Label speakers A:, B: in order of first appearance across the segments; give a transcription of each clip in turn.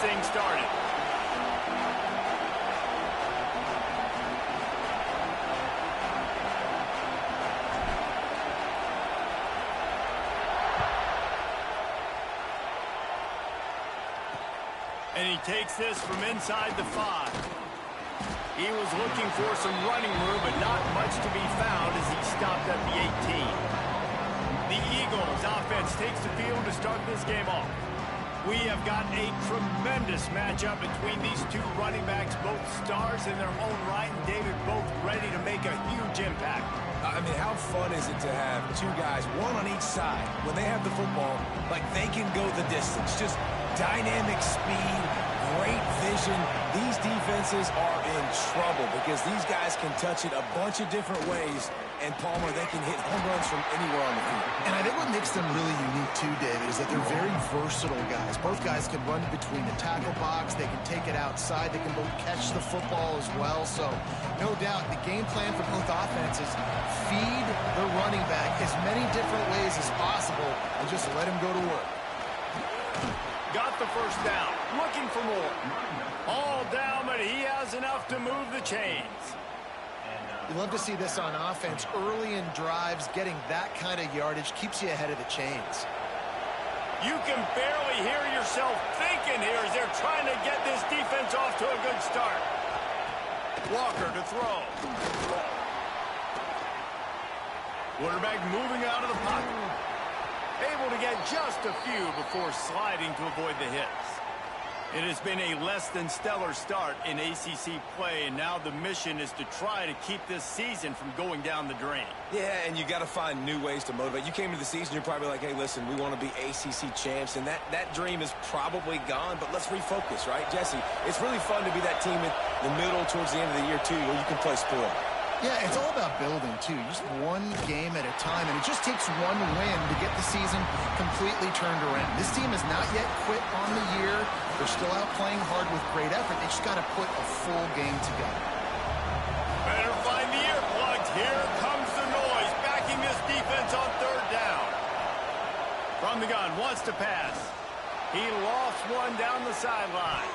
A: thing started. And he takes this from inside the 5. He was looking for some running room, but not much to be found as he stopped at the 18. The Eagles offense takes the field to start this game off. We have got a tremendous matchup between these two running backs, both stars in their own right, and David, both ready to make a huge impact.
B: I mean, how fun is it to have two guys, one on each side, when they have the football, like they can go the distance. Just dynamic speed, great vision. These defenses are in trouble because these guys can touch it a bunch of different ways. And Palmer, they can hit home runs from anywhere on the field.
C: And I think what makes them really unique too, David, is that they're very versatile guys. Both guys can run between the tackle box. They can take it outside. They can both catch the football as well. So, no doubt, the game plan for both offenses, feed the running back as many different ways as possible and just let him go to work.
A: Got the first down. Looking for more. All down, but he has enough to move the chains.
C: You love to see this on offense. Early in drives, getting that kind of yardage keeps you ahead of the chains.
A: You can barely hear yourself thinking here as they're trying to get this defense off to a good start. Walker to throw. Quarterback moving out of the pocket. Able to get just a few before sliding to avoid the hits. It has been a less than stellar start in ACC play, and now the mission is to try to keep this season from going down the drain.
B: Yeah, and you got to find new ways to motivate. You came into the season, you're probably like, hey, listen, we want to be ACC champs, and that dream is probably gone, but let's refocus, right? Jesse, it's really fun to be that team in the middle towards the end of the year, too, where you can play spoil.
C: Yeah, it's all about building, too. Just one game at a time, and it just takes one win to get the season completely turned around. This team has not yet quit on the year. They're still out playing hard with great effort. They just got to put a full game together.
A: Better find the earplugs. Here comes the noise, backing this defense on third down. From the gun, wants to pass. He lost one down the sideline.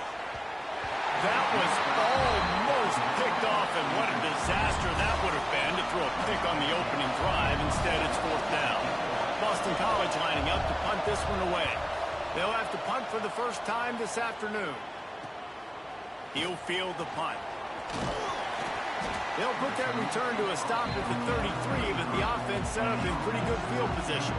A: That was almost picked off, and what a disaster that would have been to throw a pick on the opening drive. Instead, it's fourth down. Boston College lining up to punt this one away. They'll have to punt for the first time this afternoon. He'll field the punt. They'll put that return to a stop at the 33, but the offense set up in pretty good field position.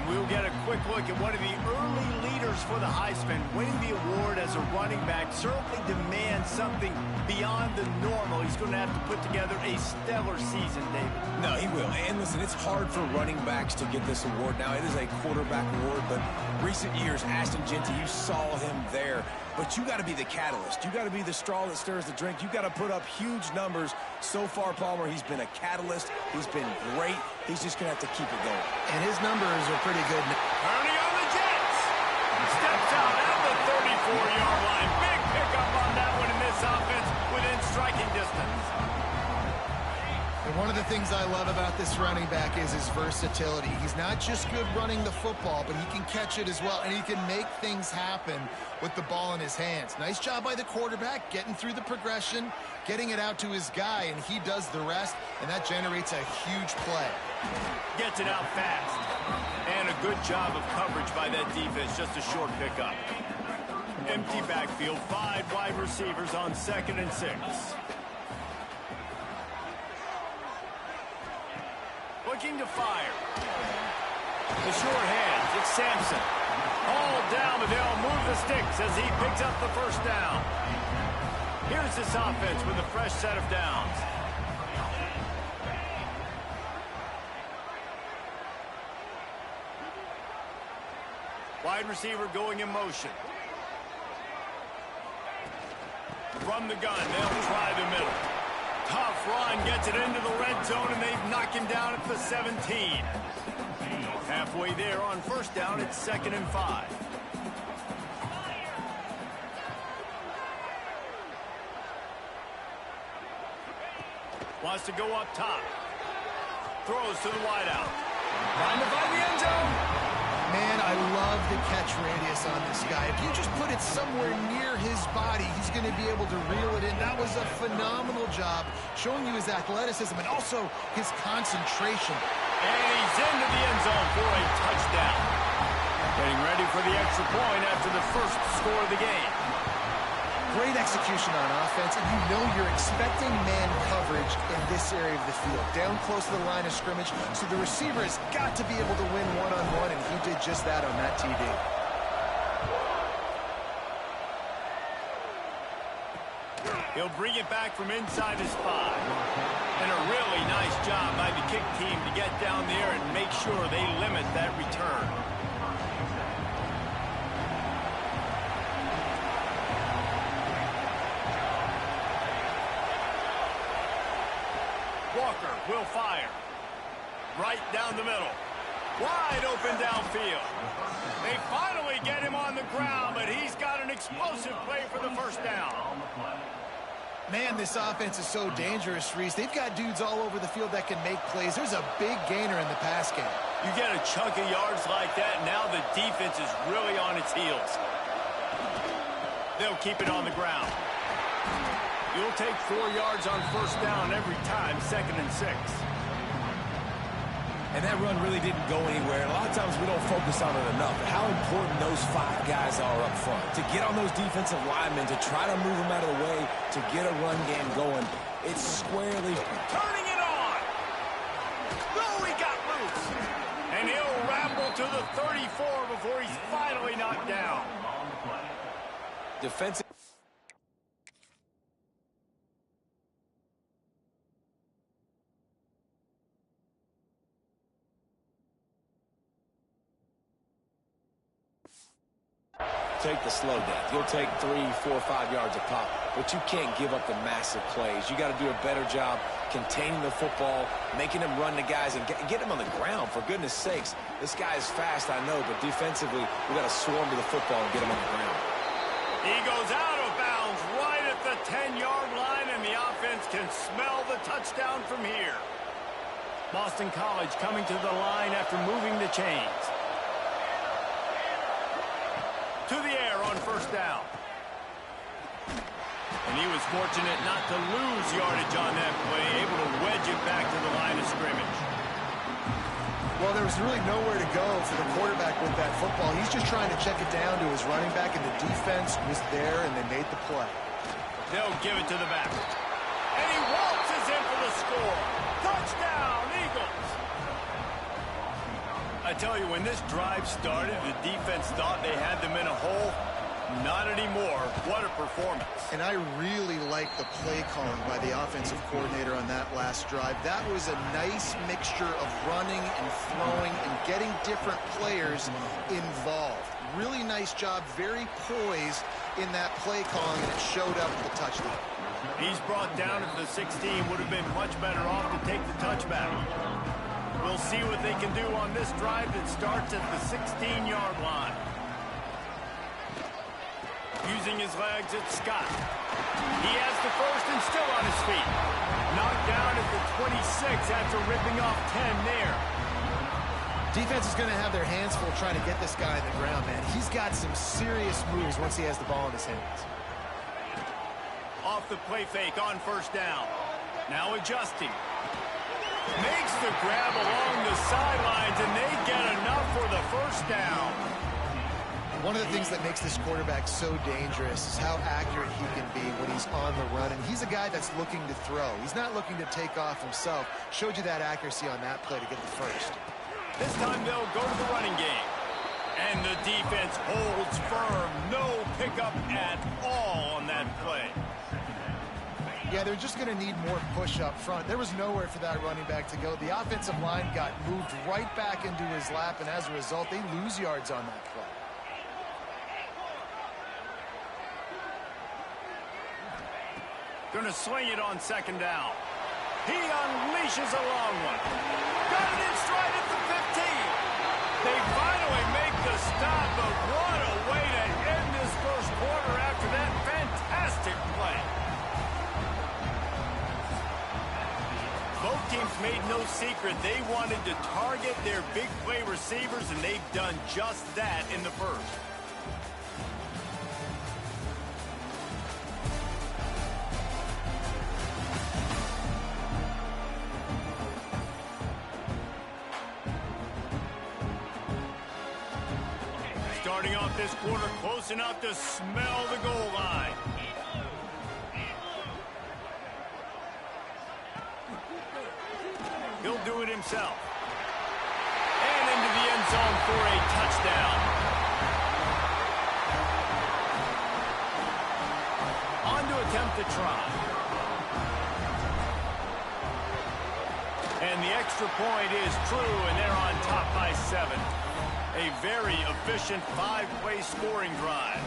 A: We'll get a quick look at one of the early leaders for the Heisman. Winning the award as a running back certainly demands something beyond the normal. He's going to have to put together a stellar season, David.
B: No, he will. And listen, it's hard for running backs to get this award. Now, it is a quarterback award, but recent years, Ashton Jeanty, you saw him there. But you got to be the catalyst. You got to be the straw that stirs the drink. You got to put up huge numbers. So far, Palmer, he's been a catalyst. He's been great. He's just going to have to keep it going.
C: And his numbers are pretty good.
A: Turning on the Jets. Steps out at the 34-yard line. Big pickup on that one in this offense within striking distance.
C: And one of the things I love about this running back is his versatility. He's not just good running the football, but he can catch it as well, and he can make things happen with the ball in his hands. Nice job by the quarterback, getting through the progression, getting it out to his guy, and he does the rest, and that generates a huge play.
A: Gets it out fast. And a good job of coverage by that defense, just a short pickup. Empty backfield, 5 wide receivers on 2nd and 6. Looking to fire. The short hands, it's Sampson. All down, but they'll move the sticks as he picks up the first down. Here's this offense with a fresh set of downs. Wide receiver going in motion. From the gun, they'll try the middle. Tough run, gets it into the red zone, and they've knocked him down at the 17. Halfway there on first down, it's 2nd and 5. Wants to go up top. Throws to the wideout. Trying to find the end zone.
C: Man, I love the catch radius on this guy. If you just put it somewhere near his body, he's going to be able to reel it in. That was a phenomenal job, showing you his athleticism and also his concentration.
A: And he's into the end zone for a touchdown. Getting ready for the extra point after the first score of the game.
C: Great execution on offense, and you know you're expecting man coverage in this area of the field, down close to the line of scrimmage, so the receiver has got to be able to win one-on-one, and he did just that on that TD.
A: He'll bring it back from inside his 5. And a really nice job by the kick team to get down there and make sure they limit that return. Walker will fire. Right down the middle. Wide open downfield. They finally get him on the ground, but he's got an explosive play for the first down.
C: Man, this offense is so dangerous, Reese. They've got dudes all over the field that can make plays. There's a big gainer in the pass game.
A: You get a chunk of yards like that, now the defense is really on its heels. They'll keep it on the ground. You'll take 4 yards on first down every time, 2nd and 6.
B: And that run really didn't go anywhere. And a lot of times we don't focus on it enough. But how important those 5 guys are up front. To get on those defensive linemen, to try to move them out of the way, to get a run game going. It's squarely
A: turning it on. Oh, he got loose. And he'll ramble to the 34 before he's finally knocked down.
B: Defensive. Take the slow death. You'll take 3, 4, 5 yards a pop, but you can't give up the massive plays. You got to do a better job containing the football, making them run the guys, and get them on the ground, for goodness sakes. This guy is fast, I know, but defensively, we got to swarm to the football and get him on the ground.
A: He goes out of bounds right at the 10-yard line, and the offense can smell the touchdown from here. Boston College coming to the line after moving the chains. To the air on first down. And he was fortunate not to lose yardage on that play, able to wedge it back to the line of scrimmage.
C: Well, there was really nowhere to go for the quarterback with that football. He's just trying to check it down to his running back, and the defense was there, and they made the play.
A: They'll give it to the back. And he waltzes in for the score. Touchdown, Eagles! I tell you, when this drive started, the defense thought they had them in a hole. Not anymore. What a performance.
C: And I really like the play calling by the offensive coordinator on that last drive. That was a nice mixture of running and throwing and getting different players involved. Really nice job, very poised in that play calling, and it showed up with the touchdown.
A: He's brought down at the 16. Would have been much better off to take the touchback. We'll see what they can do on this drive that starts at the 16-yard line. Using his legs, it's Scott. He has the first and still on his feet. Knocked down at the 26 after ripping off 10 there.
C: Defense is going to have their hands full trying to get this guy on the ground, man. He's got some serious moves once he has the ball in his hands.
A: Off the play fake on first down. Now adjusting. Makes the grab along the sidelines, and they get enough for the first down.
C: One of the things that makes this quarterback so dangerous is how accurate he can be when he's on the run. And he's a guy that's looking to throw. He's not looking to take off himself. Showed you that accuracy on that play to get the first.
A: This time they'll go to the running game. And the defense holds firm. No pickup at all on that play.
C: Yeah, they're just going to need more push up front. There was nowhere for that running back to go. The offensive line got moved right back into his lap, and as a result, they lose yards on that play.
A: Going to swing it on second down. He unleashes a long one. Got it in stride at the 15. They finally make the stop, but what a way to end this first quarter after that fantastic play. Both teams made no secret. They wanted to target their big play receivers, and they've done just that in the first. Starting off this quarter close enough to smell the goal line. He'll do it himself. And into the end zone for a touchdown. On to attempt to try. And the extra point is true, and they're on top by 7. A very efficient 5-play scoring drive.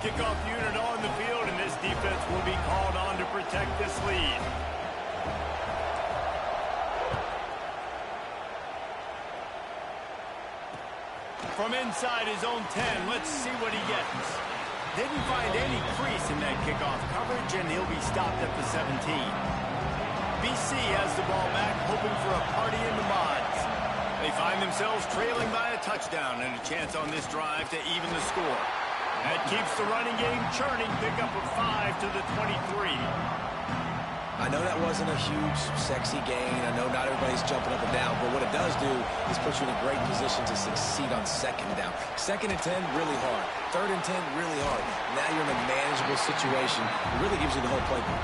A: Kickoff unit on the field, and this defense will be called on to protect this lead. From inside his own 10, let's see what he gets. Didn't find any crease in that kickoff coverage, and he'll be stopped at the 17. BC has the ball back, hoping for a party in the mods. They find themselves trailing by a touchdown and a chance on this drive to even the score. That keeps the running game churning. Pick up a 5 to the 23.
B: I know that wasn't a huge, sexy gain. I know not everybody's jumping up and down, but what it does do is put you in a great position to succeed on 2nd down. 2nd and 10, really hard. 3rd and 10, really hard. Now you're in a manageable situation. It really gives you the whole playbook.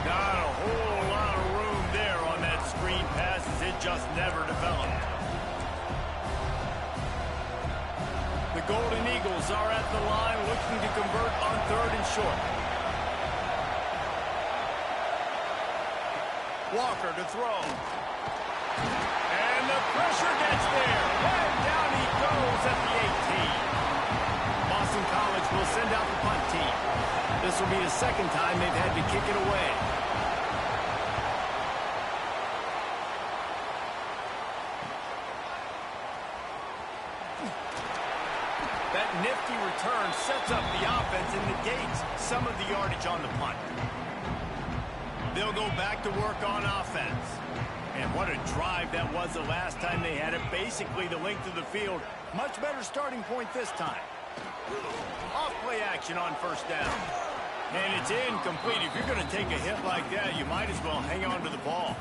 A: Not a whole lot of room there on that screen pass, as it just never developed. The Golden Eagles are at the line looking to convert on 3rd and short. Walker to throw. And the pressure gets there. And down he goes at the 18. Boston College will send out the punt team. This will be the 2nd time they've had to kick it away. That nifty return sets up the offense and negates some of the yardage on the punt. They'll go back to work on offense. And what a drive that was the last time they had it. Basically the length of the field. Much better starting point this time. Off-play action on 1st down. And it's incomplete. If you're going to take a hit like that, you might as well hang on to the ball.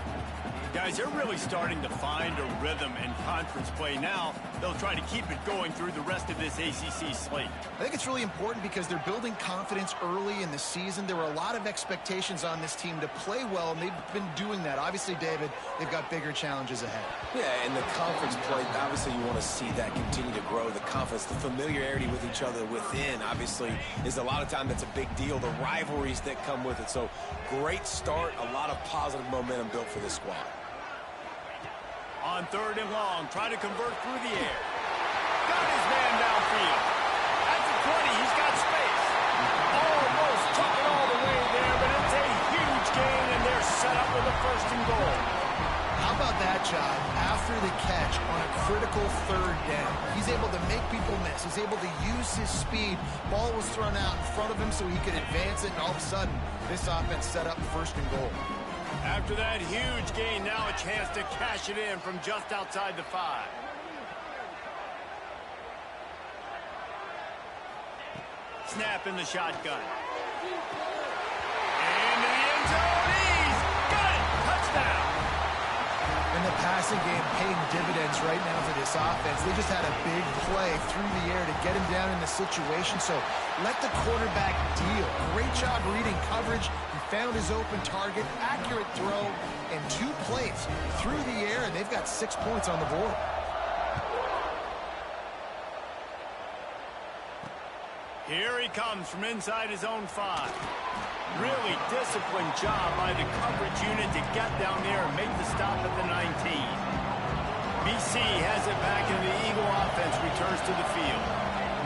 A: Guys, they're really starting to find a rhythm in conference play now. They'll try to keep it going through the rest of this ACC slate.
C: I think it's really important because they're building confidence early in the season. There were a lot of expectations on this team to play well, and they've been doing that. Obviously, David, they've got bigger challenges ahead.
B: Yeah, and the conference play, obviously you want to see that continue to grow. The confidence, the familiarity with each other within, obviously, is a lot of time that's a big deal. The rivalries that come with it. So, great start, a lot of positive momentum built for this squad.
A: On 3rd and long, try to convert through the air. Got his man downfield. At the 20, he's got space. Almost took it all the way there, but it's a huge gain, and they're set up with a 1st and goal.
C: How about that, John? After the catch on a critical 3rd down, he's able to make people miss. He's able to use his speed. Ball was thrown out in front of him so he could advance it, and all of a sudden, this offense set up 1st and goal.
A: After that huge gain, now a chance to cash it in from just outside the 5. Snap in the shotgun. Into the end zone. He's got it. Touchdown.
C: And the passing game paying dividends right now for this offense. They just had a big play through the air to get him down in the situation. So let the quarterback deal. Great job reading coverage. He found his open target, accurate throw, and 2 plays through the air, and they've got 6 points on the board.
A: Here he comes from inside his own 5. Really disciplined job by the coverage unit to get down there and make the stop at the 19. BC has it back, and the Eagle offense returns to the field.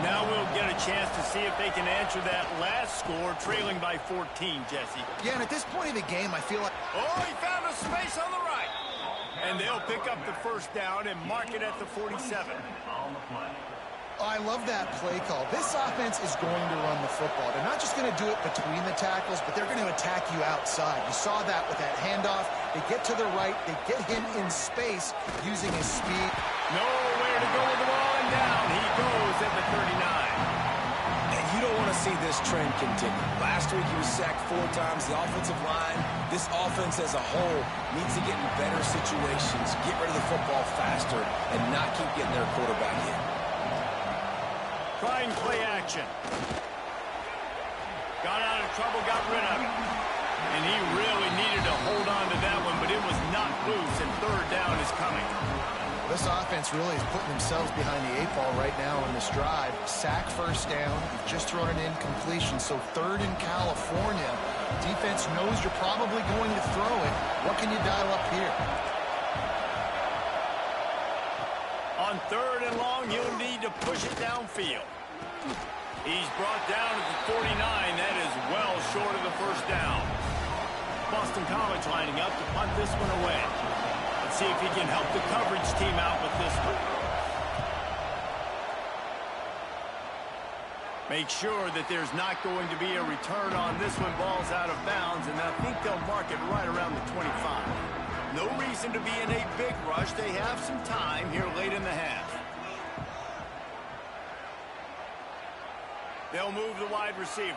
A: Now we'll get a chance to see if they can answer that last score, trailing by 14, Jesse.
C: Yeah, and at this point in the game, I feel like...
A: Oh, he found a space on the right. And they'll pick up the 1st down and mark it at the 47.
C: Oh, I love that play call. This offense is going to run the football. They're not just going to do it between the tackles, but they're going to attack you outside. You saw that with that handoff. They get to the right. They get him in space using his speed.
A: Nowhere to go with the ball, and down he goes at the 39.
B: And you don't want to see this trend continue. Last week he was sacked 4 times. The offensive line, this offense as a whole, needs to get in better situations, get rid of the football faster, and not keep getting their quarterback hit.
A: Trying play action. Got out of trouble, got rid of it. And he really needed to hold on to that one, but it was not loose, and third down is coming.
C: This offense really is putting themselves behind the 8 ball right now on this drive. Sack first down. You've just thrown an incompletion, so third in California. Defense knows you're probably going to throw it. What can you dial up here?
A: On third and long, you'll need to push it downfield. He's brought down at the 49. That is well short of the first down. Boston College lining up to punt this one away. Let's see if he can help the coverage team out with this one. Make sure that there's not going to be a return on this one. Ball's out of bounds, and I think they'll mark it right around the 25. No reason to be in a big rush. They have some time here late in the half. They'll move the wide receiver.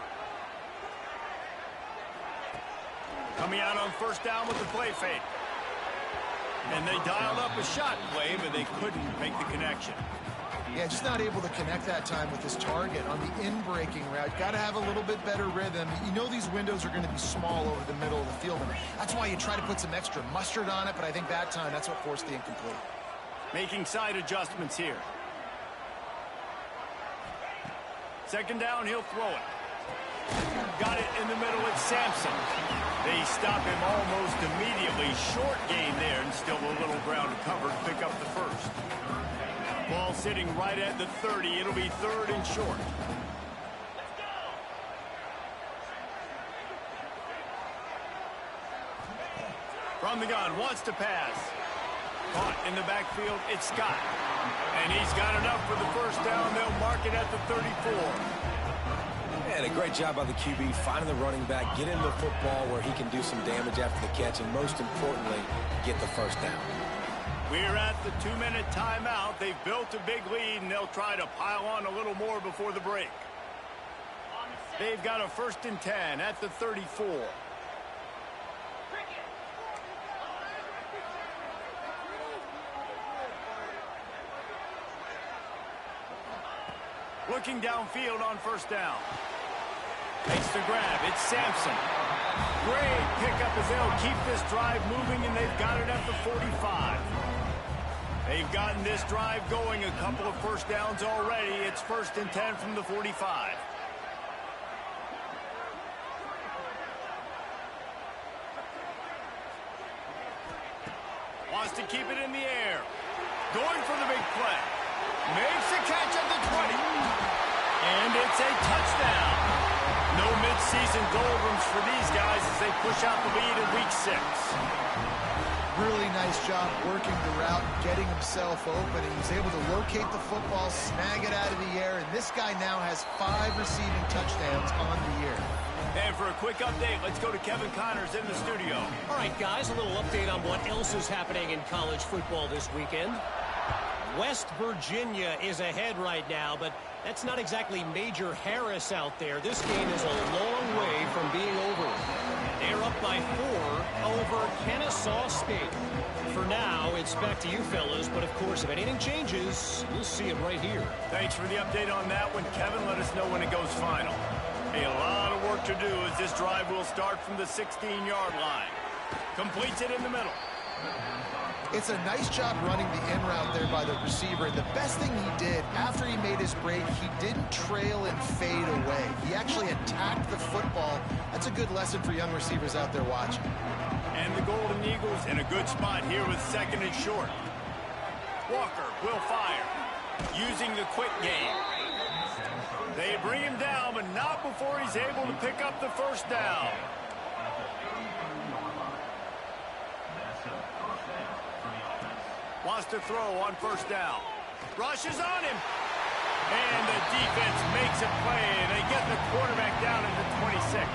A: Coming out on first down with the play fake. And they dialed up a shot play, but they couldn't make the connection.
C: Yeah, just not able to connect that time with his target on the in-breaking route. Got to have a little bit better rhythm. You know these windows are going to be small over the middle of the field, and that's why you try to put some extra mustard on it, but I think that time that's what forced the incomplete.
A: Making side adjustments here. Second down, he'll throw it. Got it in the middle with Sampson. They stop him almost immediately. Short gain there, and still a little ground to cover to pick up the first. Ball sitting right at the 30. It'll be third and short. From the gun, wants to pass. Caught in the backfield, it's Scott. And he's got enough for the first down. They'll mark it at the 34.
B: And a great job by the QB finding the running back, get him the football where he can do some damage after the catch, and most importantly, get the first down.
A: We're at the 2-minute timeout. They've built a big lead, and they'll try to pile on a little more before the break. They've got a 1st and 10 at the 34. Looking downfield on first down. Makes the grab. It's Sampson. Great pickup as they'll keep this drive moving, and they've got it at the 45. They've gotten this drive going, a couple of first downs already. It's 1st and 10 from the 45. Wants to keep it in the air. Going for the big play. Makes the catch at the 20. And it's a touchdown. No midseason doldrums for these guys as they push out the lead in week 6.
C: Really nice job working the route, getting himself open, and he's able to locate the football, snag it out of the air, and this guy now has 5 receiving touchdowns on the year.
A: And for a quick update, let's go to Kevin Connors in the studio.
D: All right, guys, a little update on what else is happening in college football this weekend. West Virginia is ahead right now, but that's not exactly Major Harris out there. This game is a long way from being over. They're up by 4 over Kennesaw State. For now, it's back to you fellas, but of course, if anything changes, you'll see it right here.
A: Thanks for the update on that one, Kevin. Let us know when it goes final. A lot of work to do as this drive will start from the 16-yard line. Completes it in the middle.
C: It's a nice job running the in route there by the receiver. And the best thing he did after he made his break, he didn't trail and fade away. He actually attacked the football. That's a good lesson for young receivers out there watching.
A: And the Golden Eagles in a good spot here with 2nd and short. Walker will fire using the quick game. They bring him down, but not before he's able to pick up the first down. Wants to throw on first down. Rushes on him. And the defense makes a play. They get the quarterback down into 26.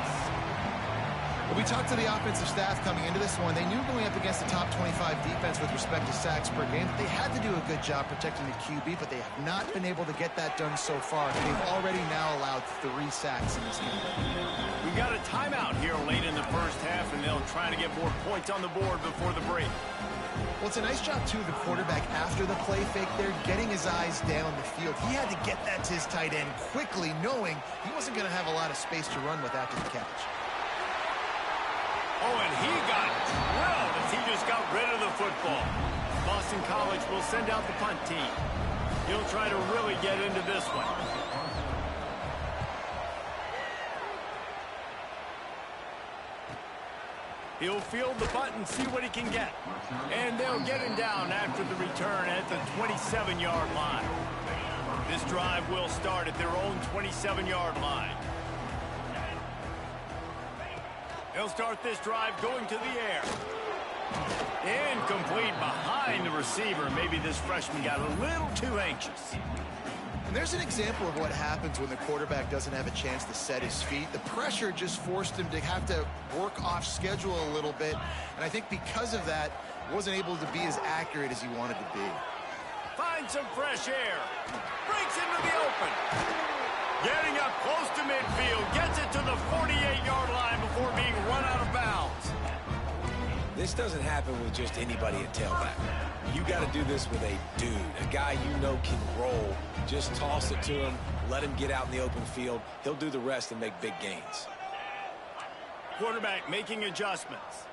C: Well, we talked to the offensive staff coming into this one. They knew going up against the top 25 defense with respect to sacks per game that they had to do a good job protecting the QB, but they have not been able to get that done so far. They've already now allowed 3 sacks in this game.
A: We got a timeout here late in the first half, and they'll try to get more points on the board before the break.
C: Well, it's a nice job, too, the quarterback after the play fake there, getting his eyes down the field. He had to get that to his tight end quickly, knowing he wasn't going to have a lot of space to run with after the catch.
A: Oh, and he got drilled as he just got rid of the football. Boston College will send out the punt team. He'll try to really get into this one. He'll field the punt and see what he can get. And they'll get him down after the return at the 27-yard line. This drive will start at their own 27-yard line. They'll start this drive going to the air. Incomplete behind the receiver. Maybe this freshman got a little too anxious.
C: And there's an example of what happens when the quarterback doesn't have a chance to set his feet. The pressure just forced him to have to work off schedule a little bit. And I think because of that, wasn't able to be as accurate as he wanted to be.
A: Finds some fresh air. Breaks into the open. Getting up close to midfield. Gets it to the 48-yard line before being run out of bounds.
B: This doesn't happen with just anybody at tailback. You got to do this with a dude, a guy you know can roll. Just toss it to him, let him get out in the open field. He'll do the rest and make big gains.
A: Quarterback making adjustments.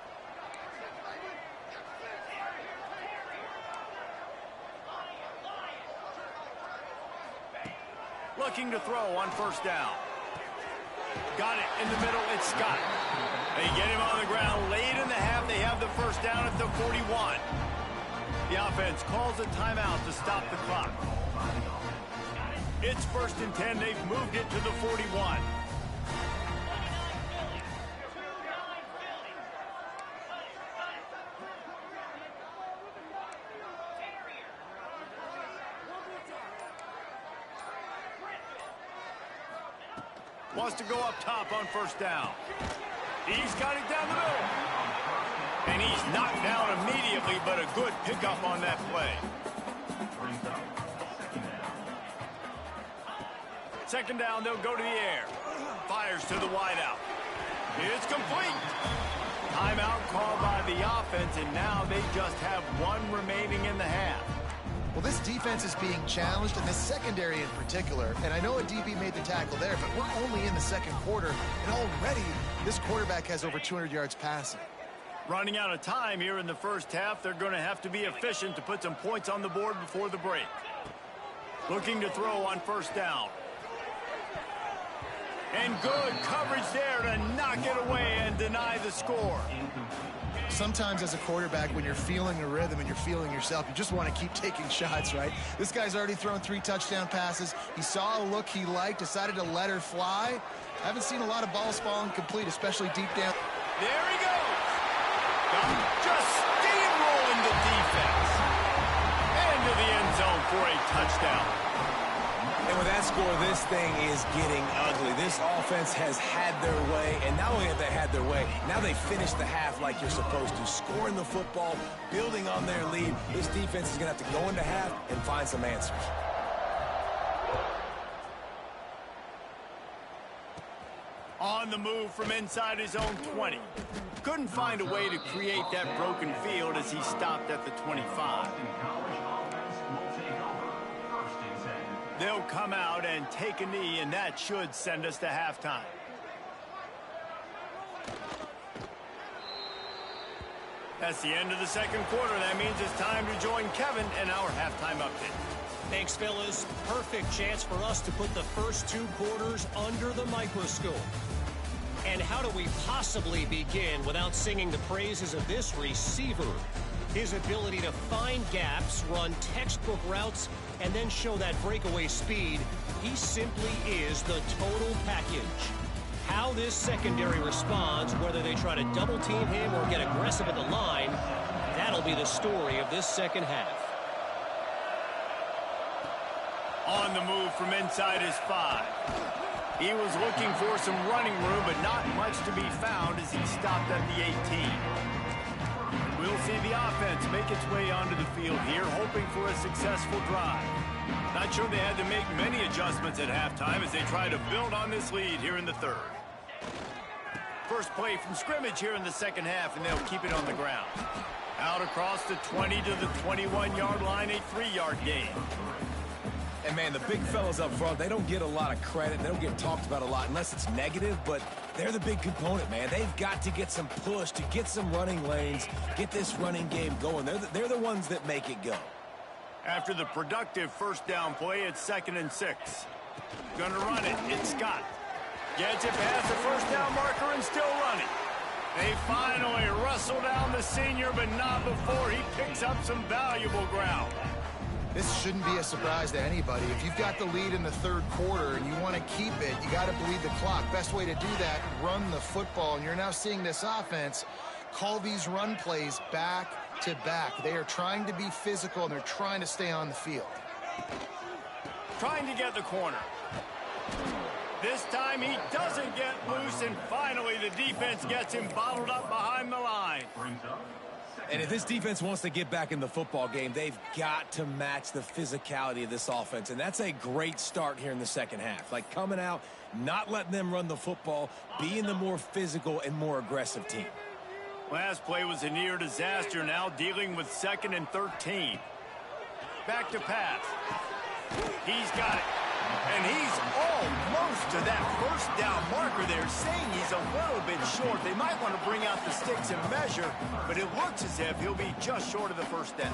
A: Looking to throw on first down. Got it in the middle. It's Scott. They get him on the ground late in the half. They have the first down at the 41. The offense calls a timeout to stop the clock. It's 1st and 10. They've moved it to the 41. Wants to go up top on first down. He's got it down the middle. And he's knocked down immediately, but a good pickup on that play. Second down, they'll go to the air. Fires to the wideout. It's complete. Timeout called by the offense, and now they just have one remaining in the half.
C: Well, this defense is being challenged, and this secondary in particular. And I know a DB made the tackle there, but we're only in the second quarter, and already this quarterback has over 200 yards passing.
A: Running out of time here in the first half. They're going to have to be efficient to put some points on the board before the break. Looking to throw on first down. And good coverage there to knock it away and deny the score.
C: Sometimes as a quarterback, when you're feeling a rhythm and you're feeling yourself, you just want to keep taking shots, right? This guy's already thrown 3 touchdown passes. He saw a look he liked, decided to let her fly. I haven't seen a lot of balls falling complete, especially deep down.
A: There he goes. Just steamrolling the defense. Into the end zone for a touchdown.
B: And with that score, this thing is getting ugly. This offense has had their way, and not only have they had their way, now they finish the half like you're supposed to, scoring the football, building on their lead. This defense is going to have to go into half and find some answers.
A: On the move from inside his own 20. Couldn't find a way to create that broken field as he stopped at the 25. They'll come out and take a knee, and that should send us to halftime. That's the end of the second quarter. That means it's time to join Kevin in our halftime update.
D: Thanks, fellas. Perfect chance for us to put the first 2 quarters under the microscope. And how do we possibly begin without singing the praises of this receiver? His ability to find gaps, run textbook routes, and then show that breakaway speed. He simply is the total package. How this secondary responds, whether they try to double team him or get aggressive at the line, that'll be the story of this second half.
A: On the move from inside his 5. He was looking for some running room, but not much to be found as he stopped at the 18. We'll see the offense make its way onto the field here, hoping for a successful drive. Not sure they had to make many adjustments at halftime as they try to build on this lead here in the third. First play from scrimmage here in the second half, and they'll keep it on the ground. Out across the 20 to the 21-yard line, a 3-yard gain.
B: And, man, the big fellas up front, they don't get a lot of credit. They don't get talked about a lot unless it's negative, but they're the big component, man. They've got to get some push, to get some running lanes, get this running game going. They're the ones that make it go.
A: After the productive first down play, it's 2nd and 6. Gonna run it. It's Scott. Gets it past the first down marker and still running. They finally wrestle down the senior, but not before he picks up some valuable ground.
C: This shouldn't be a surprise to anybody. If you've got the lead in the third quarter and you want to keep it, you got to bleed the clock. Best way to do that, run the football. And you're now seeing this offense call these run plays back to back. They are trying to be physical, and they're trying to stay on the field.
A: Trying to get the corner. This time he doesn't get loose, and finally the defense gets him bottled up behind the line.
B: And if this defense wants to get back in the football game, they've got to match the physicality of this offense. And that's a great start here in the second half. Like coming out, not letting them run the football, being the more physical and more aggressive team.
A: Last play was a near disaster, now dealing with 2nd and 13. Back to pass. He's got it. And he's almost to that first down marker there, saying he's a little bit short. They might want to bring out the sticks and measure, but it looks as if he'll be just short of the first down.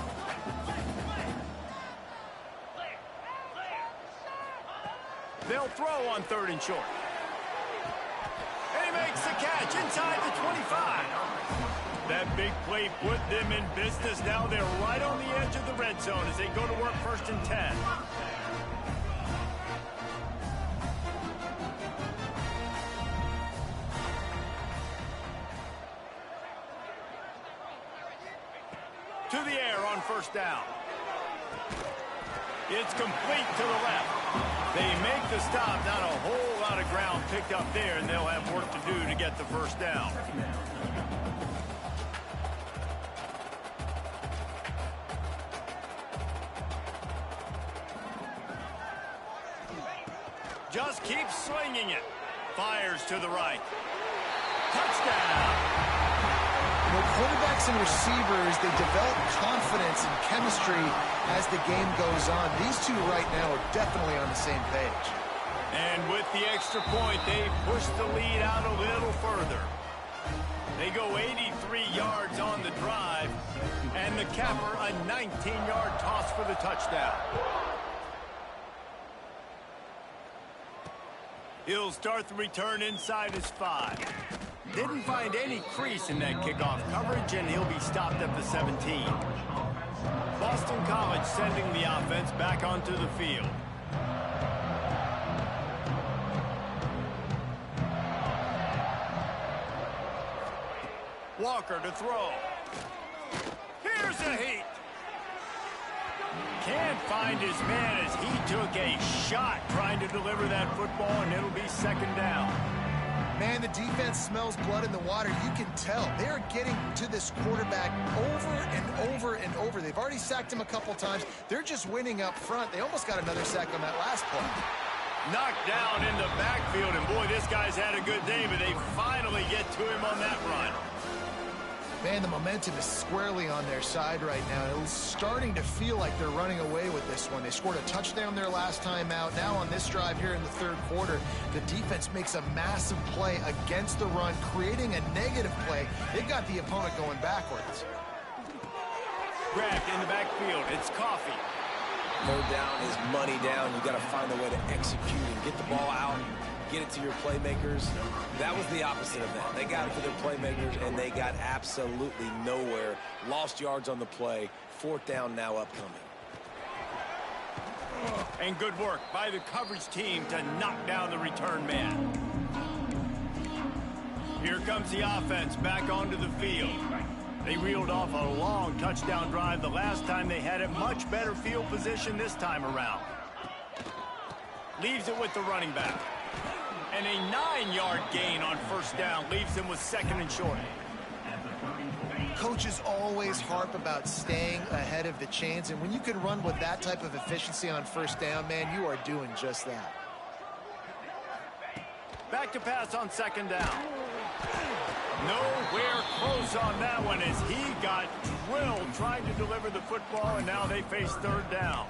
A: They'll throw on 3rd and short. And he makes the catch inside the 25. That big play put them in business. Now they're right on the edge of the red zone as they go to work 1st and 10. To the air on 1st down. It's complete to the left. They make the stop. Not a whole lot of ground picked up there, and they'll have work to do to get the first down. Just keeps swinging it. Fires to the right. Touchdown.
C: Well, quarterbacks and receivers, they develop confidence and chemistry as the game goes on. These two right now are definitely on the same page.
A: And with the extra point, they push the lead out a little further. They go 83 yards on the drive, and the capper a 19-yard toss for the touchdown. He'll start the return inside his 5. Didn't find any crease in that kickoff coverage, and he'll be stopped at the 17. Boston College sending the offense back onto the field. Walker to throw. Here's a heat. Can't find his man as he took a shot trying to deliver that football, and it'll be 2nd down.
C: Man, the defense smells blood in the water. You can tell. They are getting to this quarterback over and over and over. They've already sacked him a couple times. They're just winning up front. They almost got another sack on that last play.
A: Knocked down in the backfield, and boy, this guy's had a good day, but they finally get to him on that run.
C: Man, the momentum is squarely on their side right now. It's starting to feel like they're running away with this one. They scored a touchdown their last time out. Now on this drive here in the third quarter, the defense makes a massive play against the run, creating a negative play. They've got the opponent going backwards.
A: Grabbed in the backfield. It's Coffee.
B: 3rd down is money down. You've got to find a way to execute and get the ball out, get it to your playmakers. That was the opposite of that. They got it to their playmakers, and they got absolutely nowhere. Lost yards on the play. 4th down now upcoming.
A: And good work by the coverage team to knock down the return man. Here comes the offense back onto the field. They reeled off a long touchdown drive the last time they had it. Much better field position this time around. leaves it with the running back. And a 9-yard gain on first down leaves him with 2nd and short.
C: Coaches always harp about staying ahead of the chains, and when you can run with that type of efficiency on first down, man, you are doing just that.
A: Back to pass on 2nd down. Nowhere close on that one as he got drilled trying to deliver the football, and now they face 3rd down.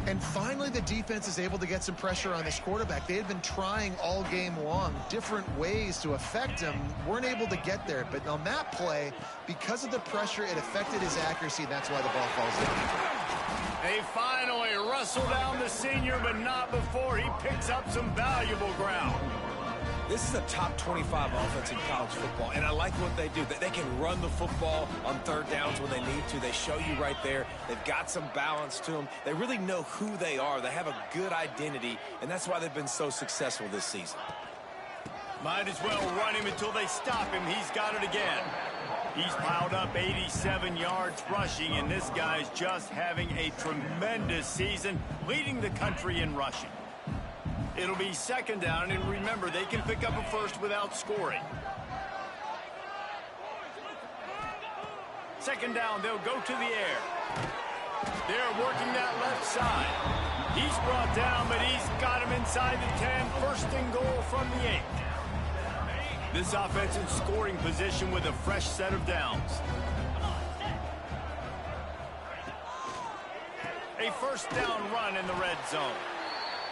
C: And finally, the defense is able to get some pressure on this quarterback. They had been trying all game long different ways to affect him, weren't able to get there. But on that play, because of the pressure, it affected his accuracy, and that's why the ball falls in.
A: They finally wrestle down the senior, but not before he picks up some valuable ground.
B: This is a top 25 offense in college football, and I like what they do. They can run the football on 3rd downs when they need to. They show you right there. They've got some balance to them. They really know who they are. They have a good identity, and that's why they've been so successful this season.
A: Might as well run him until they stop him. He's got it again. He's piled up 87 yards rushing, and this guy's just having a tremendous season, leading the country in rushing. It'll be 2nd down, and remember, they can pick up a first without scoring. 2nd down, they'll go to the air. They're working that left side. He's brought down, but he's got him inside the 10. 1st and goal from the 8. This offense in scoring position with a fresh set of downs. A 1st down run in the red zone.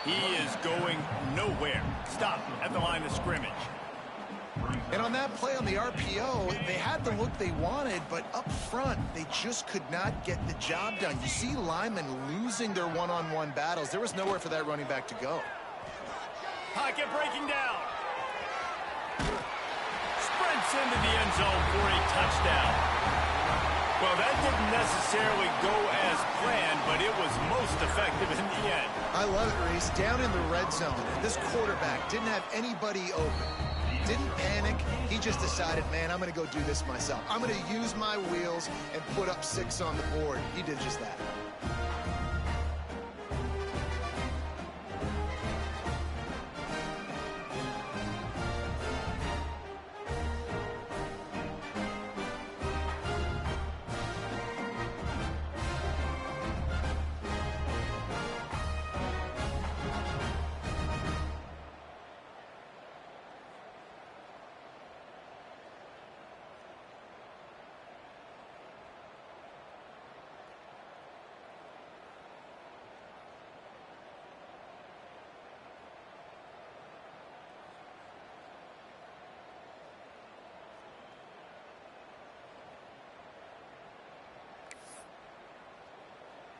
A: He is going nowhere. Stop at the line of scrimmage.
C: And on that play on the RPO, they had the look they wanted, but up front, they just could not get the job done. You see linemen losing their one-on-one battles. There was nowhere for that running back to go.
A: Pocket breaking down. Sprints into the end zone for a touchdown. Well, that didn't necessarily go as planned, but it was most effective in the end.
C: I love it, Reese. Down in the red zone, this quarterback didn't have anybody open. Didn't panic. He just decided, man, I'm going to go do this myself. I'm going to use my wheels and put up 6 on the board. He did just that.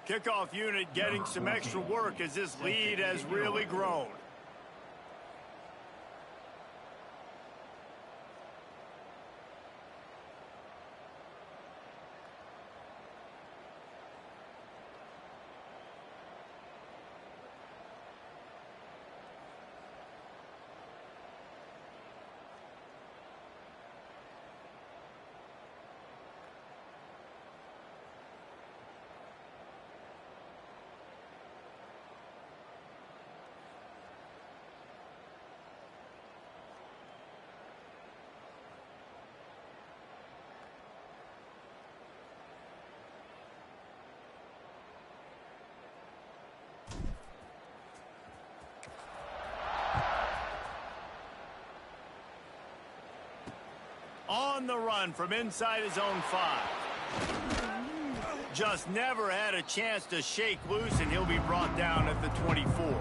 A: Kickoff unit getting some extra work as this lead has really grown. On the run from inside his own 5. Just never had a chance to shake loose, and he'll be brought down at the 24.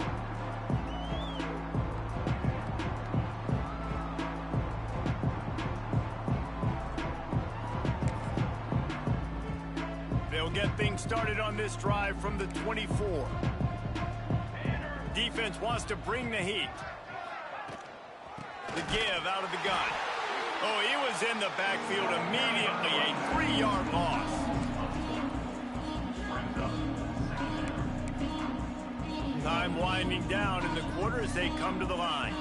A: They'll get things started on this drive from the 24. Defense wants to bring the heat. The give out of the gun. Oh, he was in the backfield immediately. A 3-yard loss. Time winding down in the quarter as they come to the line.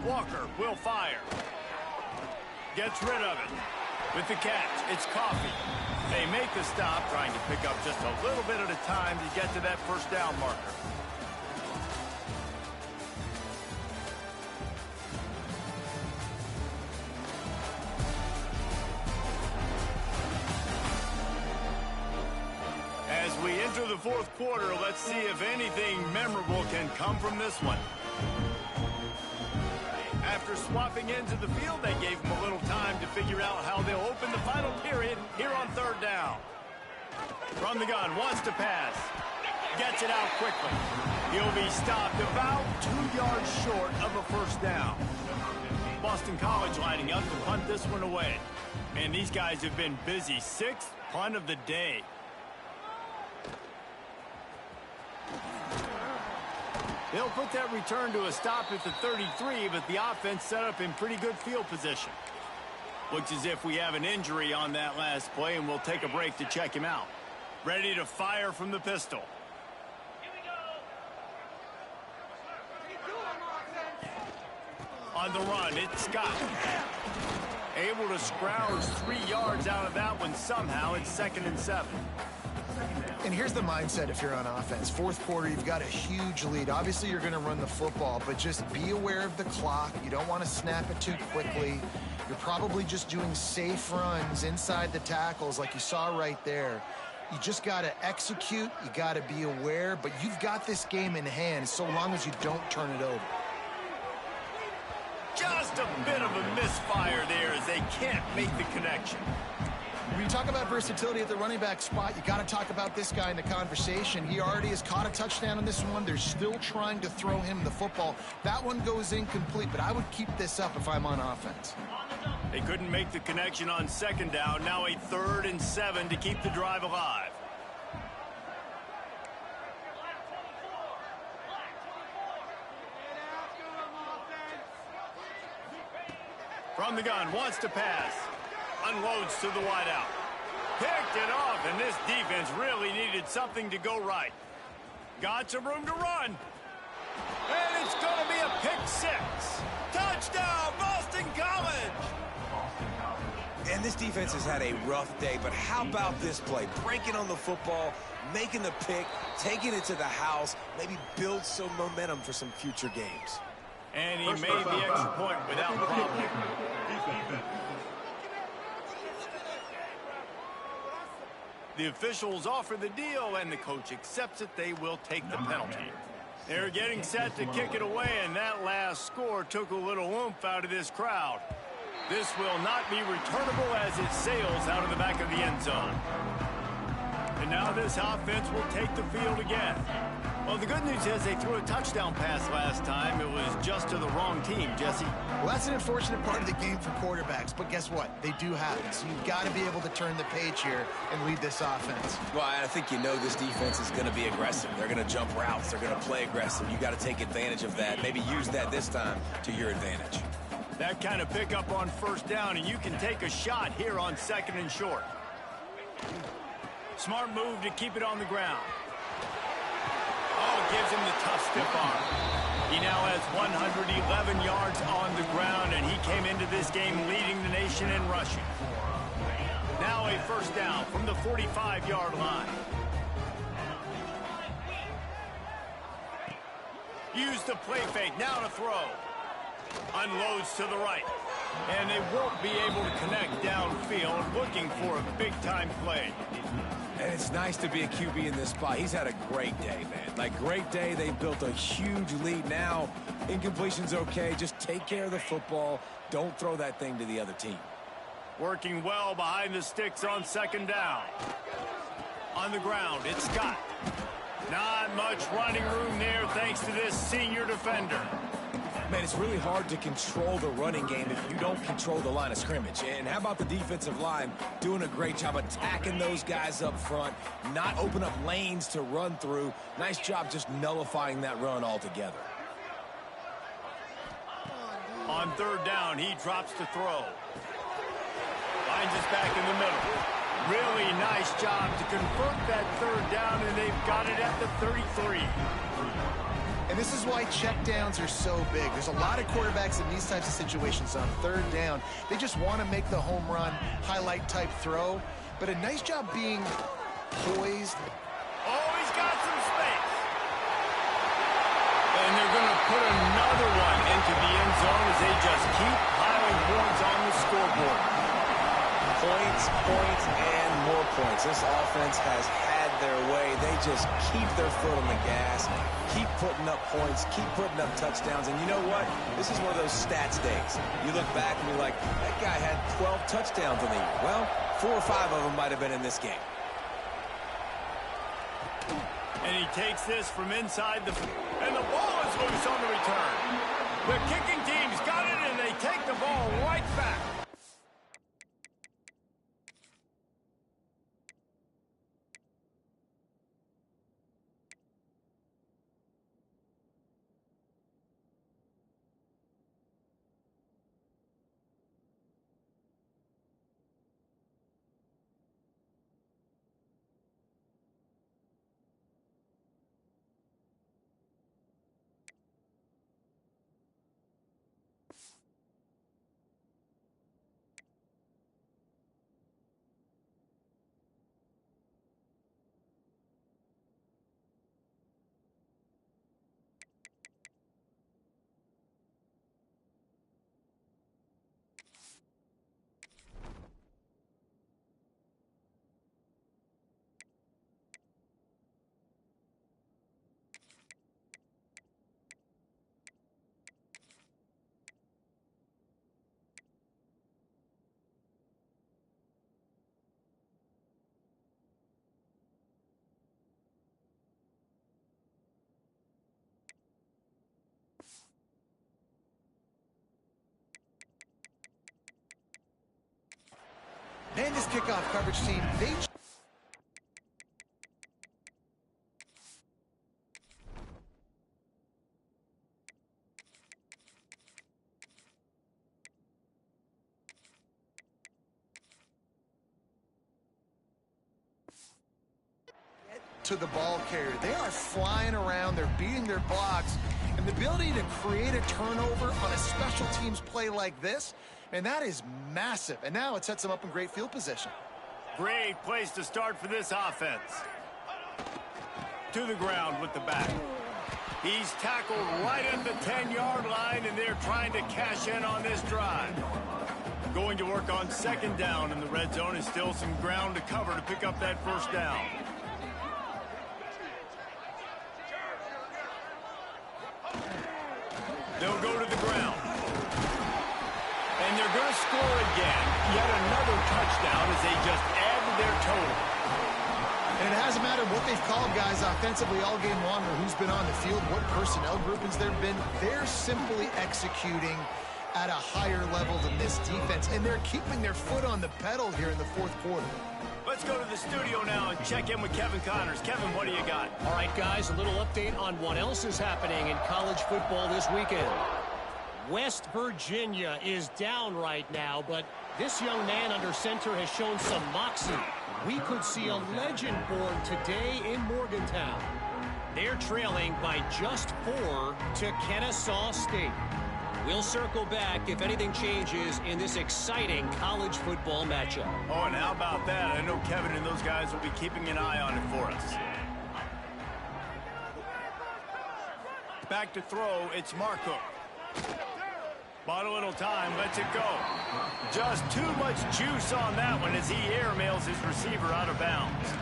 A: Walker will fire. Gets rid of it. With the catch, it's Coffee. They make the stop, trying to pick up just a little bit at a time to get to that first down marker. As we enter the fourth quarter, let's see if anything memorable can come from this one. After swapping into the field, they gave him a little time to figure out how they'll open the final period here on third down. From the gun, wants to pass. Gets it out quickly. He'll be stopped about 2 yards short of a first down. Boston College lining up to punt this one away. Man, these guys have been busy. Sixth punt of the day. They'll put that return to a stop at the 33, but the offense set up in pretty good field position. Looks as if we have an injury on that last play, and we'll take a break to check him out. Ready to fire from the pistol. On the run, it's Scott. Able to scrounge 3 yards out of that one somehow. It's 2nd and 7.
C: And here's the mindset if you're on offense. Fourth quarter, you've got a huge lead. Obviously, you're going to run the football, but just be aware of the clock. You don't want to snap it too quickly. You're probably just doing safe runs inside the tackles like you saw right there. You just got to execute. You got to be aware, but you've got this game in hand so long as you don't turn it over.
A: Just a bit of a misfire there as they can't make the connection.
C: When you talk about versatility at the running back spot, you got to talk about this guy in the conversation. He already has caught a touchdown on this one. They're still trying to throw him the football. That one goes incomplete, but I would keep this up if I'm on offense.
A: They couldn't make the connection on 2nd down. Now a 3rd and 7 to keep the drive alive. From the gun, wants to pass. Unloads to the wideout. Picked it off, and this defense really needed something to go right. Got some room to run. And it's going to be a pick 6. Touchdown, Boston College!
B: And this defense has had a rough day, but how about this play? Breaking on the football, making the pick, taking it to the house, maybe build some momentum for some future games.
A: And he made the extra point without problem. The officials offer the deal, and the coach accepts it. They will take the penalty. They're getting set to kick it away, and that last score took a little oomph out of this crowd. This will not be returnable as it sails out of the back of the end zone. And now this offense will take the field again. Well, the good news is they threw a touchdown pass last time. It was just to the wrong team, Jesse.
C: Well, that's an unfortunate part of the game for quarterbacks, but guess what? They do have it. So you've got to be able to turn the page here and lead this offense.
B: Well, I think you know this defense is going to be aggressive. They're going to jump routes. They're going to play aggressive. You got to take advantage of that. Maybe use that this time to your advantage.
A: That kind of pickup on first down, and you can take a shot here on 2nd and short. Smart move to keep it on the ground. Oh, gives him the tough stiff arm. He now has 111 yards on the ground, and he came into this game leading the nation in rushing. Now a first down from the 45-yard line. Use the play fake, now to throw. Unloads to the right. And they won't be able to connect downfield, looking for a big-time play.
B: And it's nice to be a QB in this spot. He's had a great day, man. Like, great day. They've built a huge lead now. Incompletion's okay. Just take care of the football. Don't throw that thing to the other team.
A: Working well behind the sticks on 2nd down. On the ground, it's Scott. Not much running room there thanks to this senior defender.
B: Man, it's really hard to control the running game if you don't control the line of scrimmage. And how about the defensive line doing a great job attacking those guys up front, not open up lanes to run through. Nice job just nullifying that run altogether.
A: On 3rd down, he drops to throw. Finds us back in the middle. Really nice job to convert that 3rd down, and they've got it at the 33.
C: And this is why checkdowns are so big. There's a lot of quarterbacks in these types of situations on 3rd down. They just want to make the home run highlight type throw. but a nice job being poised.
A: Oh, he's got some space. And they're going to put another one into the end zone as they just keep piling points on the scoreboard.
B: Points, points, and more points. This offense has had their way. They just keep their foot on the gas, keep putting up points, keep putting up touchdowns. And you know what? This is one of those stats days. You look back and you're like, that guy had 12 touchdowns in the year. Well, 4 or 5 of them might have been in this game.
A: And he takes this from inside and the ball is loose on the return. The kicking team's got it, and they take the ball right back.
C: And this kickoff coverage team, they to the ball carrier. They are flying around. They're beating their blocks. And the ability to create a turnover on a special teams play like this, and that is massive. And now it sets them up in great field position.
A: Great place to start for this offense. To the ground with the back. He's tackled right at the 10-yard line, and they're trying to cash in on this drive. Going to work on second down in the red zone, is still some ground to cover to pick up that first down. They'll go to the ground. And they're going to score again. Yet another touchdown as they just add to their total.
C: And it hasn't mattered what they've called guys offensively all game long or who's been on the field, what personnel groupings there have been. They're simply executing at a higher level than this defense. And they're keeping their foot on the pedal here in the fourth quarter.
A: Let's go to the studio now and check in with Kevin Connors. Kevin, what do you got?
D: All right, guys, a little update on what else is happening in college football this weekend. West Virginia is down right now, but this young man under center has shown some moxie. We could see a legend born today in Morgantown. They're trailing by just 4 to Kennesaw State. We'll circle back if anything changes in this exciting college football matchup.
A: Oh, and how about that? I know Kevin and those guys will be keeping an eye on it for us. Back to throw, it's Marco. Bought a little time, lets it go. Just too much juice on that one as he airmails his receiver out of bounds.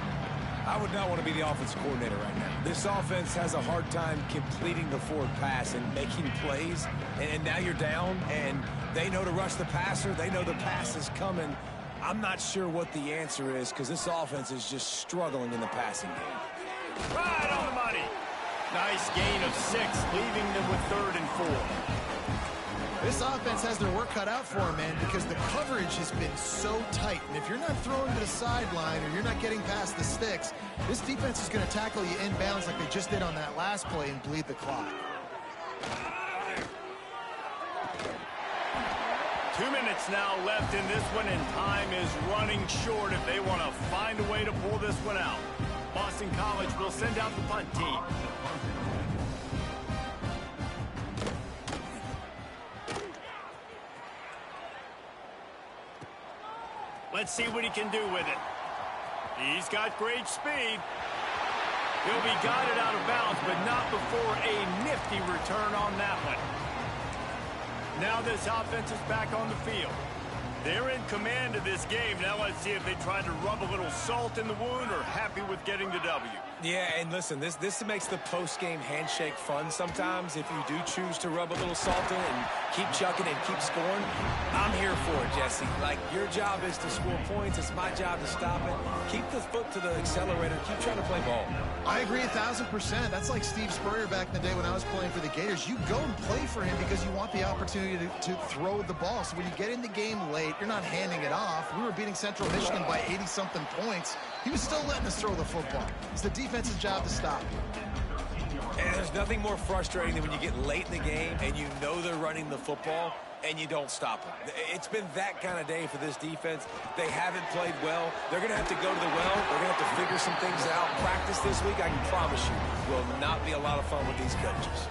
B: I would not want to be the offensive coordinator right now. This offense has a hard time completing the forward pass and making plays. And now you're down, and they know to rush the passer. They know the pass is coming. I'm not sure what the answer is because this offense is just struggling in the passing game.
A: Right on the money. Nice gain of 6, leaving them with 3rd and 4.
C: This offense has their work cut out for them, man, because the coverage has been so tight. And if you're not throwing to the sideline or you're not getting past the sticks, this defense is going to tackle you inbounds like they just did on that last play and bleed the clock.
A: 2 minutes now left in this one, and time is running short if they want to find a way to pull this one out. Boston College will send out the punt team. Let's see what he can do with it. He's got great speed. He'll be guided out of bounds, but not before a nifty return on that one. Now this offense is back on the field. They're in command of this game. Now let's see if they try to rub a little salt in the wound or happy with getting the W.
B: Yeah, and listen, this makes the post-game handshake fun sometimes. If you do choose to rub a little salt in and keep chucking and keep scoring, I'm here for it, Jesse. Like, your job is to score points. It's my job to stop it. Keep the foot to the accelerator. Keep trying to play ball.
C: I agree 1,000%. That's like Steve Spurrier back in the day when I was playing for the Gators. You go and play for him because you want the opportunity to throw the ball. So when you get in the game late, you're not handing it off. We were beating Central Michigan by 80-something points. He was still letting us throw the football. It's the defense's job to stop.
B: And there's nothing more frustrating than when you get late in the game and you know they're running the football and you don't stop them. It's been that kind of day for this defense. They haven't played well. They're going to have to go to the well. They're going to have to figure some things out. Practice this week, I can promise you, will not be a lot of fun with these coaches.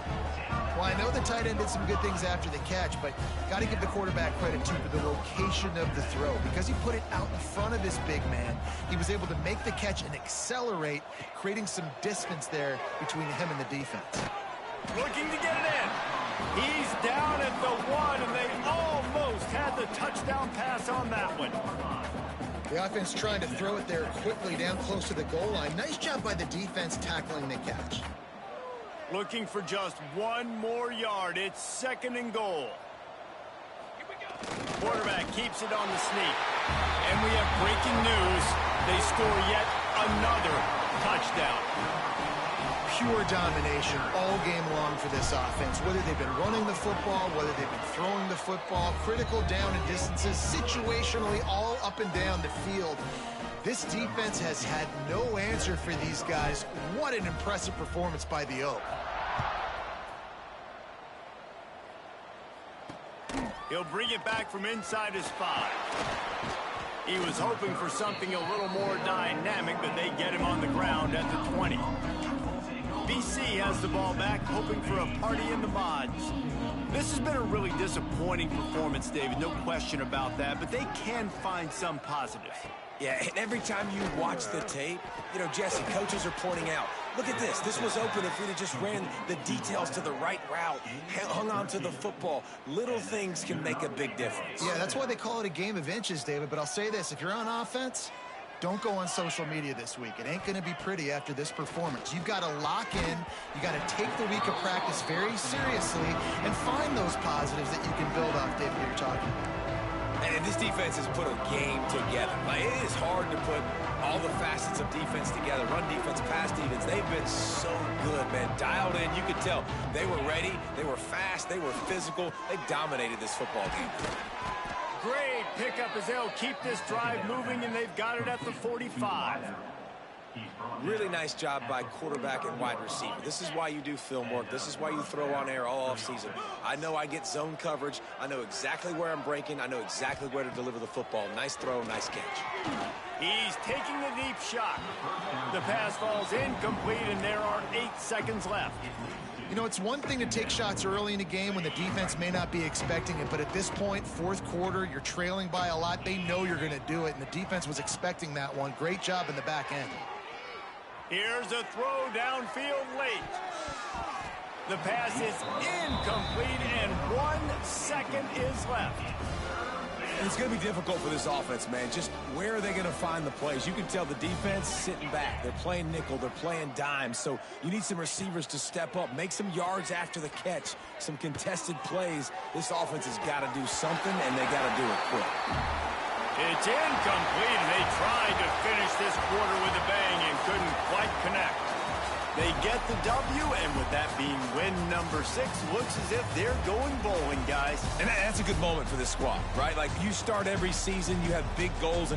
C: Well, I know the tight end did some good things after the catch, but got to give the quarterback credit, too, for the location of the throw. Because he put it out in front of his big man, he was able to make the catch and accelerate, creating some distance there between him and the defense.
A: Looking to get it in. He's down at the 1, and they almost had the touchdown pass on that one.
C: The offense trying to throw it there quickly down close to the goal line. Nice job by the defense tackling the catch.
A: Looking for just one more yard. It's 2nd and goal. Quarterback keeps it on the sneak. And we have breaking news. They score yet another touchdown.
C: Pure domination all game long for this offense. Whether they've been running the football, whether they've been throwing the football, critical down and distances, situationally all up and down the field. This defense has had no answer for these guys. What an impressive performance by the Oak.
A: He'll bring it back from inside his 5. He was hoping for something a little more dynamic, but they get him on the ground at the 20. BC has the ball back, hoping for a party in the mods. This has been a really disappointing performance, David, no question about that, but they can find some positives.
B: Yeah, and every time you watch the tape, you know, Jesse, coaches are pointing out, look at this. This was open if we'd have just ran the details to the right route, hung on to the football. Little things can make a big difference.
C: Yeah, that's why they call it a game of inches, David. But I'll say this, if you're on offense, don't go on social media this week. It ain't going to be pretty after this performance. You've got to lock in. You got to take the week of practice very seriously and find those positives that you can build off, David, that you're talking about.
B: And this defense has put a game together. Like, it is hard to put all the facets of defense together. Run defense, pass defense. They've been so good, man. Dialed in. You could tell they were ready. They were fast. They were physical. They dominated this football game.
A: Great pickup as they'll keep this drive moving, and they've got it at the 45.
B: Really nice job by quarterback and wide receiver. This is why you do film work. This is why you throw on air all offseason. I know I get zone coverage. I know exactly where I'm breaking. I know exactly where to deliver the football. Nice throw, nice catch.
A: He's taking a deep shot. The pass falls incomplete, and there are 8 seconds left.
C: You know, it's one thing to take shots early in a game when the defense may not be expecting it, but at this point, 4th quarter, you're trailing by a lot. They know you're going to do it, and the defense was expecting that one. Great job in the back end.
A: Here's a throw downfield late. The pass is incomplete, and 1 second is left.
B: And it's going to be difficult for this offense, man. Just where are they going to find the plays? You can tell the defense sitting back. They're playing nickel. They're playing dime. So you need some receivers to step up, make some yards after the catch, some contested plays. This offense has got to do something, and they got to do it quick.
A: It's incomplete, and they tried to finish this quarter with a bang and couldn't quite connect. They get the W, and with that being win number 6, looks as if they're going bowling, guys.
B: And that's a good moment for this squad, right? Like, you start every season, you have big goals.